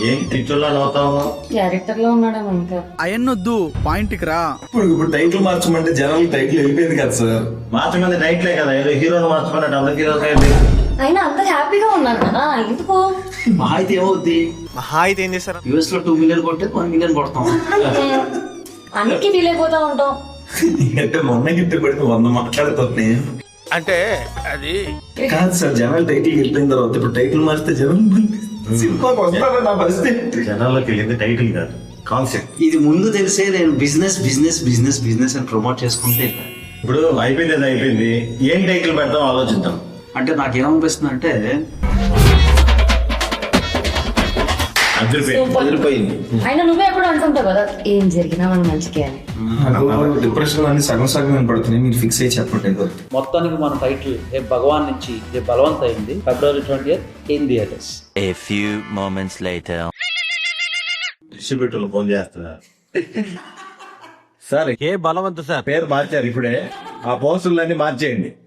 ఏం పిక్చర్లో నవ్వుతావు? క్యారెక్టర్ లో ఉన్నాడేమో ఇంకా. అయన్నొద్దు పాయింట్కి రా. ఇప్పుడు టైటిల్ మార్చమంటే జనాలు టైటిల్ వెళ్ళిపోయింది కదా సార్. మార్చమంది టైట్లే కదా, ఏదో హీరోని మార్చుకున్నట్టు అందరు హీరోస్ అయినా అందరు హ్యాపీగా ఉన్నారు కదా, ఎందుకు? మహా అయితే ఏమవుద్ది? మహా అయితే ఏం చేస్తారు? యూఎస్ లో 2 మిలియన్ కొట్టే 1 మిలియన్ కొడతాం. అన్నిటికీ ఫీల్ అయిపోతా ఉంటాం. అంటే మొన్న గిట్ట పడితే 100 మాట్లాడుతుంది. అంటే అది కాదు సార్, జనాలు టైటిల్ వెళ్ళిపోయిన తర్వాత ఇప్పుడు టైటిల్ మారితే జనాలు సినిమాకి వస్తారా? నా పరిస్థితి జనాల్లోకి వెళ్ళింది టైటిల్ కాదు, కాన్సెప్ట్. ఇది ముందు తెలిసే నేను బిజినెస్ బిజినెస్ బిజినెస్ బిజినెస్ అని ప్రమోట్ చేసుకుంటే ఇప్పుడు అయిపోయింది, అది అయిపోయింది, ఏం టైటిల్ పెడతాం ఆలోచిద్దాం. అంటే నాకేమనిపిస్తుంది అంటే వదిలిపోయింది. అయినా నువ్వే ఎప్పుడు అంటుంటావు కదా ఏం జరిగినా మనం మంచిగా అని. డిప్రెషన్ అన్ని సగం సగం పడుతున్నాయి, మీరు ఫిక్స్ అయ్యి చెప్పండి. మొత్తానికి మన టైటిల్ రేపు భగవాన్ నుంచి రేపు బలవంత అయింది. February 20th in theaters. A few moments later. డిస్ట్రిబ్యూటర్లు ఫోన్ చేస్తున్నారు. సార్ ఏ బలవంత సార్ పేరు మార్చారు ఇప్పుడే, ఆ పోస్టులన్నీ మార్చేయండి.